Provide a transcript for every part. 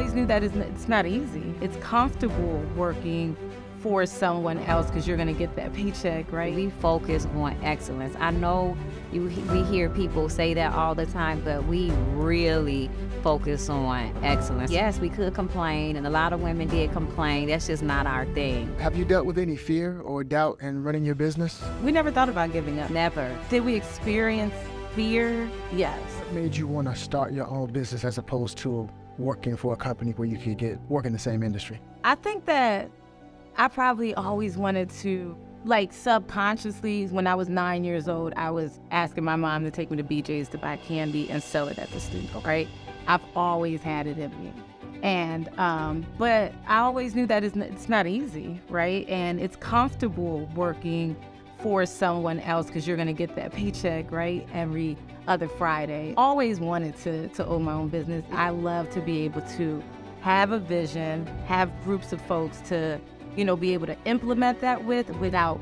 always knew that it's not easy. It's comfortable working for someone else because you're going to get that paycheck, right? We focus on excellence. I know we hear people say that all the time, but we really focus on excellence. Yes, we could complain, and a lot of women did complain. That's just not our thing. Have you dealt with any fear or doubt in running your business? We never thought about giving up. Never. Did we experience fear? Yes. What made you want to start your own business as opposed to working for a company where you could work in the same industry? I think that I probably always wanted to, like, subconsciously, when I was 9 years old, I was asking my mom to take me to BJ's to buy candy and sell it at the studio, right? I've always had it in me. And, but I always knew that it's not easy, right? And it's comfortable working for someone else because you're going to get that paycheck, right? Every other Friday. Always wanted to own my own business. I love to be able to have a vision, have groups of folks to, be able to implement that without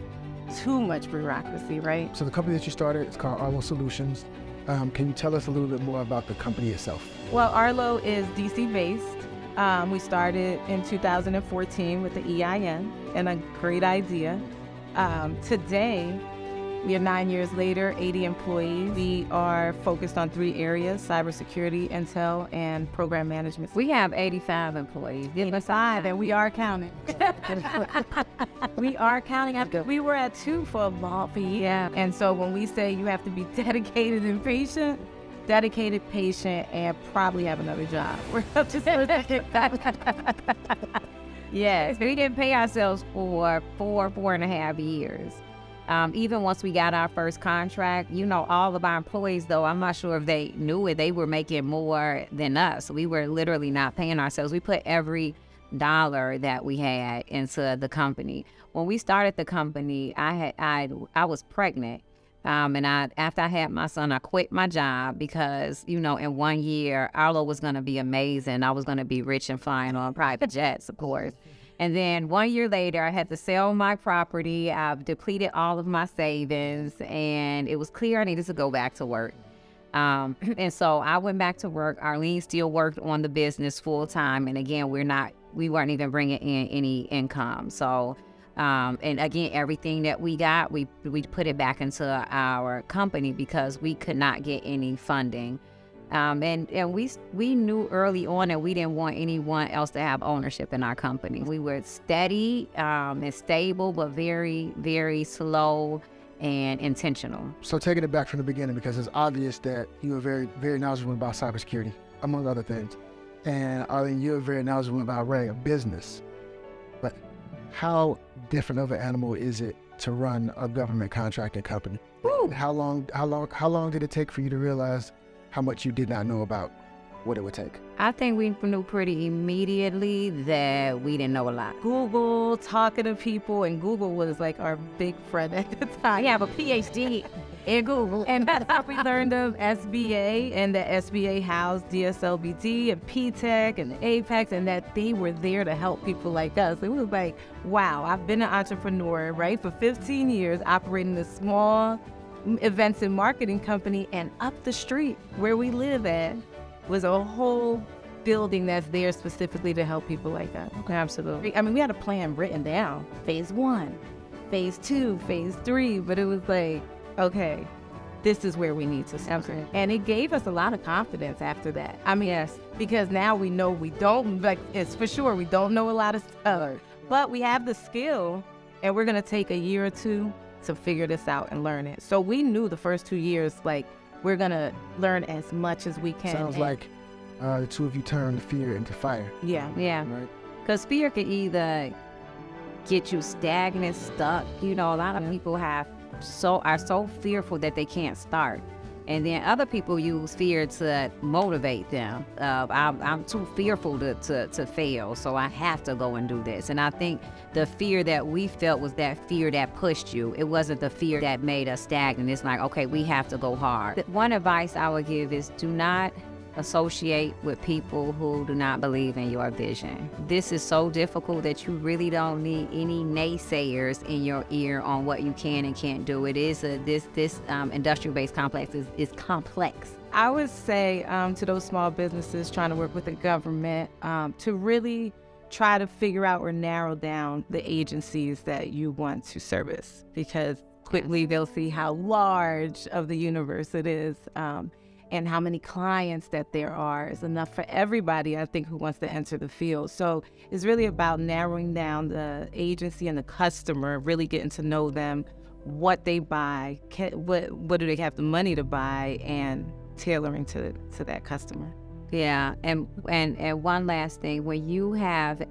too much bureaucracy, right? So the company that you started is called Arlo Solutions. Can you tell us a little bit more about the company itself? Well, Arlo is DC-based. We started in 2014 with the EIN, and a great idea. Today, we are 9 years later, 80 employees. We are focused on 3 areas: cybersecurity, intel, and program management. We have 85 employees. And we are counting. We are counting. We were at 2 for a year. And so when we say you have to be dedicated, patient, and probably have another job. We're up to Yes, we didn't pay ourselves for 4.5 years. Even once we got our first contract, all of our employees, though, I'm not sure if they knew it, they were making more than us. We were literally not paying ourselves. We put every dollar that we had into the company. When we started the company, I was pregnant. And after I had my son, I quit my job because, in 1 year, Arlo was going to be amazing. I was going to be rich and flying on private jets, of course. And then 1 year later, I had to sell my property. I've depleted all of my savings, and it was clear I needed to go back to work. And so I went back to work. Arlene still worked on the business full time. And again, we weren't even bringing in any income. So, and again, everything that we got, we put it back into our company because we could not get any funding. And we knew early on that we didn't want anyone else to have ownership in our company. We were steady and stable, but very, very slow and intentional. So taking it back from the beginning, because it's obvious that you are very, very knowledgeable about cybersecurity, among other things. And Arlene, you're very knowledgeable about running a business. But how different of an animal is it to run a government contracting company? Ooh. How long did it take for you to realize how much you did not know about what it would take? I think we knew pretty immediately that we didn't know a lot. Google, talking to people, and Google was like our big friend at the time. I have a PhD in Google. And that's how we learned of SBA, and the SBA housed DSLBD and PTech and the Apex, and that they were there to help people like us. It was like, wow, I've been an entrepreneur, right, for 15 years, operating a small events and marketing company, and up the street where we live at was a whole building that's there specifically to help people like that. Okay, absolutely. I mean, we had a plan written down, phase 1, phase 2, phase 3, but it was like, okay, this is where we need to start. Okay. And it gave us a lot of confidence after that. I mean, yes, because now we know we don't, like, it's for sure, we don't know a lot of stuff, but we have the skill, and we're gonna take a year or 2 to figure this out and learn it. So we knew the first 2 years, like, we're gonna learn as much as we can. Sounds like the two of you turned fear into fire. Yeah. Right? Because fear could either get you stagnant, stuck. A lot of people are so fearful that they can't start. And then other people use fear to motivate them. I'm too fearful to fail, so I have to go and do this. And I think the fear that we felt was that fear that pushed you. It wasn't the fear that made us stagnant. It's like, okay, we have to go hard. One advice I would give is do not associate with people who do not believe in your vision. This is so difficult that you really don't need any naysayers in your ear on what you can and can't do. It is this industrial-based complex is complex. I would say to those small businesses trying to work with the government to really try to figure out or narrow down the agencies that you want to service, because quickly they'll see how large of the universe it is, and how many clients that there are is enough for everybody, I think, who wants to enter the field. So it's really about narrowing down the agency and the customer, really getting to know them, what they buy, what do they have the money to buy, and tailoring to that customer. Yeah, and one last thing, when you have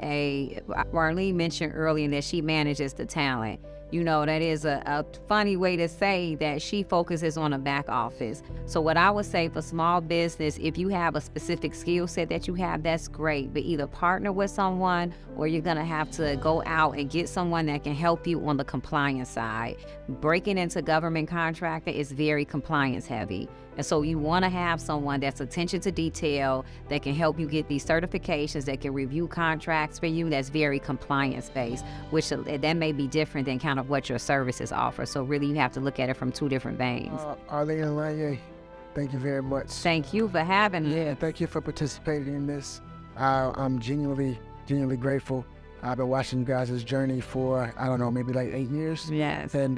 Arlene mentioned earlier that she manages the talent. You know, that is a funny way to say that she focuses on the back office. So what I would say for small business, if you have a specific skill set that you have, that's great. But either partner with someone, or you're going to have to go out and get someone that can help you on the compliance side. Breaking into government contracting is very compliance heavy. And so you want to have someone that's attention to detail, that can help you get these certifications, that can review contracts for you, that's very compliance-based, which that may be different than kind of what your services offer. So really you have to look at it from two different veins. Arlene and Lonye, thank you very much. Thank you for having me. Yeah, thank you for participating in this. I'm genuinely grateful. I've been watching you guys' journey for, I don't know, maybe like 8 years. Yes. And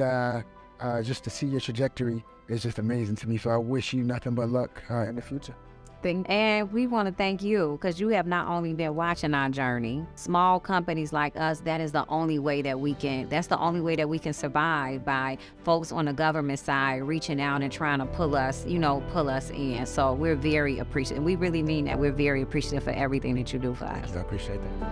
just to see your trajectory is just amazing to me. So I wish you nothing but luck in the future. And we want to thank you, because you have not only been watching our journey. Small companies like us, that's the only way that we can survive, by folks on the government side reaching out and trying to pull us in. So we're very appreciative. We really mean that. We're very appreciative for everything that you do for us. I appreciate that.